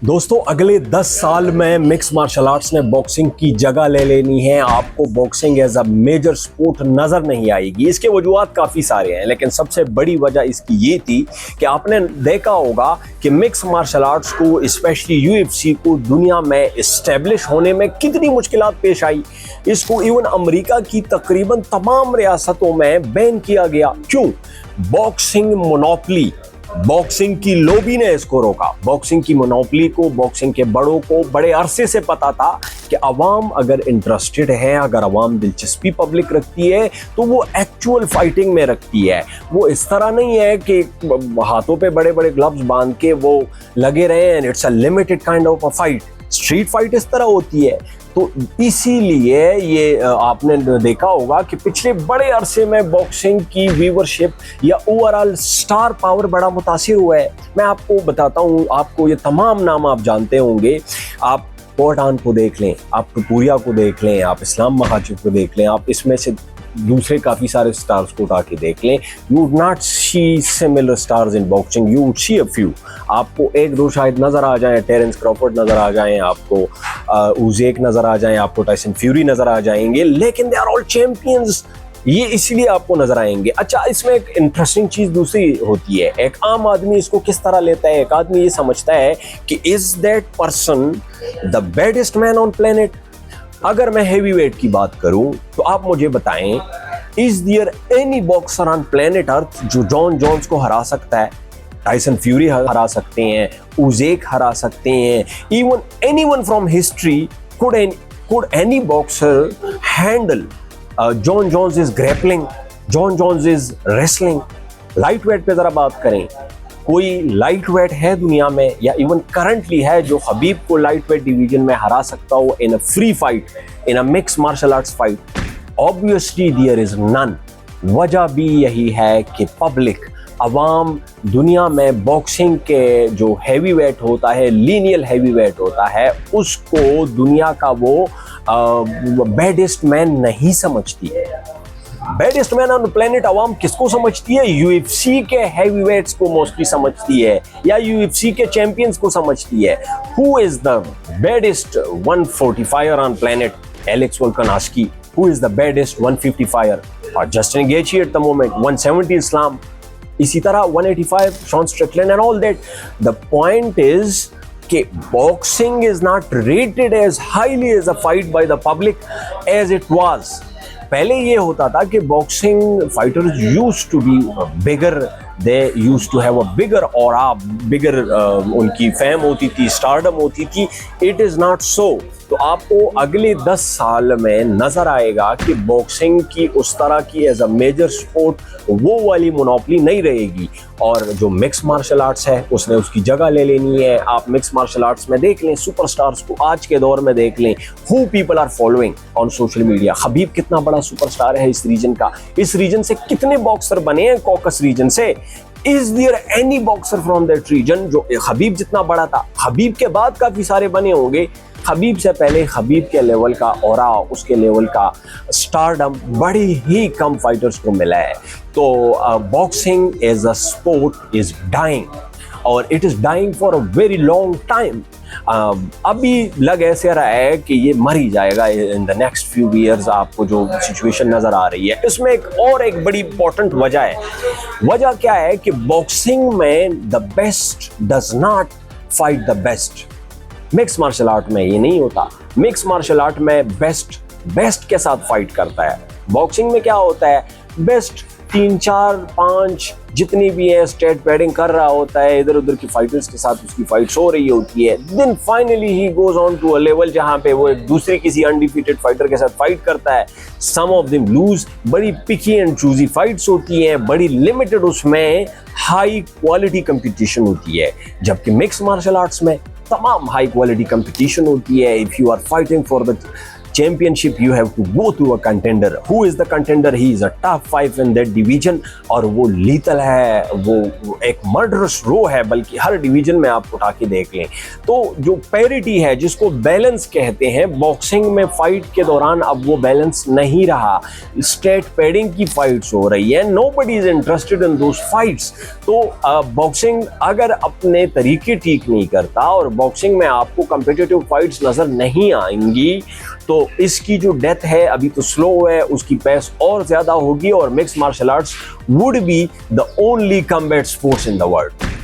दोस्तों अगले 10 साल में मिक्स मार्शल आर्ट्स ने बॉक्सिंग की जगह ले लेनी है। आपको boxing as a major sport नजर नहीं आएगी। इसके वजूहात काफ़ी सारे हैं, लेकिन सबसे बड़ी वजह इसकी ये थी कि आपने देखा होगा कि मिक्स मार्शल आर्ट्स को, स्पेशली यूएफसी को दुनिया में इस्टेब्लिश होने में कितनी मुश्किलात पेश आई। इसको इवन अमेरिका की तकरीबन तमाम रियासतों में बैन किया गया। क्यों? बॉक्सिंग मोनोपोली, बॉक्सिंग की लॉबी ने इसको रोका। बॉक्सिंग की मोनोपोली को, बॉक्सिंग के बड़ों को बड़े अरसे से पता था कि अवाम अगर इंटरेस्टेड है, अगर अवाम दिलचस्पी पब्लिक रखती है तो वो एक्चुअल फाइटिंग में रखती है। वो इस तरह नहीं है कि हाथों पे बड़े बड़े ग्लव्स बांध के वो लगे रहे हैं। It's a limited kind of a fight. Street fight इस तरह होती है। तो इसीलिए ये आपने देखा होगा कि पिछले बड़े अरसे में बॉक्सिंग की व्यूवरशिप या ओवरऑल स्टार पावर बड़ा मुतासिर हुआ है। मैं आपको बताता हूँ, आपको ये तमाम नाम आप जानते होंगे। आप पठान को देख लें, आप टूपुरिया को देख लें, आप इस्लाम महाजिब को देख लें, आप इसमें से दूसरे काफ़ी सारे स्टार्स को उठा के देख लें। You would not see similar stars in boxing, you would see a few. आपको एक दो शायद नज़र आ जाएं, टेरेंस क्रॉफोर्ड नज़र आ जाएं, आपको उज़ेक नज़र आ जाएं, आपको टाइसन फ्यूरी नज़र आ जाएंगे, लेकिन दे आर ऑल चैंपियंस। ये इसलिए आपको नजर आएंगे। अच्छा, इसमें एक इंटरेस्टिंग चीज दूसरी होती है। एक आम आदमी इसको किस तरह लेता है? एक आदमी ये समझता है कि is that person the baddest man on planet. अगर मैं हेवी वेट की बात करूं तो आप मुझे बताएं, is there any boxer on planet earth जो जॉन जोन्स को हरा सकता है? टाइसन फ्यूरी हरा सकते हैं, उज़ेक हरा सकते हैं, even anyone from history could any boxer handle Jon Jones is grappling, Jon Jones is wrestling. Light weight पे जरा बात करें, कोई लाइट वेट है दुनिया में या इवन करंटली है जो हबीब को लाइट वेट डिवीजन में हरा सकता हो in a free fight, in a mix martial arts fight? Obviously there is none. वजह भी यही है कि पब्लिक, अवाम दुनिया में बॉक्सिंग के जो हैवी वेट होता है, लीनियल हैवी वेट होता है, उसको दुनिया का वो बेडेस्ट मैन नहीं समझती है। बेडेस्ट मैन ऑन प्लेनेट अवाम किसको समझती है? यूएफसी के हैवीवेट्स को मोस्टली समझती है, या यूएफसी के चैंपियंस को समझती है। Who is the baddest 145er on planet? Alex Volkanovski. Who is the baddest 155er? और Justin Gaethje at the moment. 170 Islam, इसी तरह 185 Sean Strickland and all that. The point is कि boxing is not rated as highly as a fight by the public as it was. पहले ये होता था कि boxing fighters used to be bigger, they used to have a bigger aura, बिगर उनकी fame होती थी, stardom होती थी। It is not so. तो आपको अगले 10 साल में नजर आएगा कि बॉक्सिंग की उस तरह की एज अ मेजर स्पोर्ट वो वाली मोनोपोली नहीं रहेगी, और जो मिक्स मार्शल आर्ट्स है उसने उसकी जगह ले लेनी है। आप मिक्स मार्शल आर्ट्स में देख लें, सुपरस्टार्स को आज के दौर में देख लें, who people are following on social media. Khabib कितना बड़ा सुपरस्टार है इस रीजन का। इस रीजन से कितने बॉक्सर बने हैं कॉकस रीजन से? Is there any boxer from that region जो हबीब जितना बड़ा था? हबीब के बाद काफी सारे बने होंगे, हबीब से पहले हबीब के लेवल का ऑरा, उसके लेवल का स्टारडम बड़ी ही कम फाइटर्स को मिला है। तो boxing as a sport is dying, और it is dying for a very long time. अभी लग ऐसे रहा है कि ये मर ही जाएगा in the next few years. आपको जो सिचुएशन नजर आ रही है, इसमें एक बड़ी इंपॉर्टेंट वजह है। वजह क्या है कि बॉक्सिंग में the best does not fight the best. Mix martial art में ये नहीं होता। मिक्स मार्शल आर्ट में बेस्ट के साथ फाइट करता है। बॉक्सिंग में क्या होता है? बेस्ट 3, 4, 5 जितनी भी है स्टेट पैडिंग कर रहा होता है, इधर उधर की फाइटर्स के साथ उसकी फाइट्स हो रही होती है। Then finally he goes on to a level जहां पे वो एक दूसरे किसी अनडिफीटेड फाइटर के साथ फाइट करता है। सम ऑफ देम लूज। बड़ी पिकी एंड चूजी फाइट्स होती हैं, बड़ी लिमिटेड उसमें हाई क्वालिटी कंपटीशन होती है। जबकि मिक्स मार्शल आर्ट्स में तमाम हाई क्वालिटी कंपटीशन होती है। If you are fighting for the championship you have to go to a contender. Who is the contender? He is a top 5 in that division और वो lethal है, वो एक murderous row है, बल्कि हर division में आप उठा के देख लें तो जो पैरिटी है जिसको बैलेंस कहते हैं, बॉक्सिंग में फाइट के दौरान अब वो बैलेंस नहीं रहा। स्टेट पैडिंग की फाइट्स हो रही है, nobody is interested in those fights. तो बॉक्सिंग अगर अपने तरीके ठीक नहीं करता और बॉक्सिंग में आपको कम्पिटिटिव फाइट्स नजर नहीं आएंगी तो इसकी जो डेथ है अभी तो स्लो है, उसकी पेस और ज्यादा होगी और mixed martial arts would be the only combat sports in the world.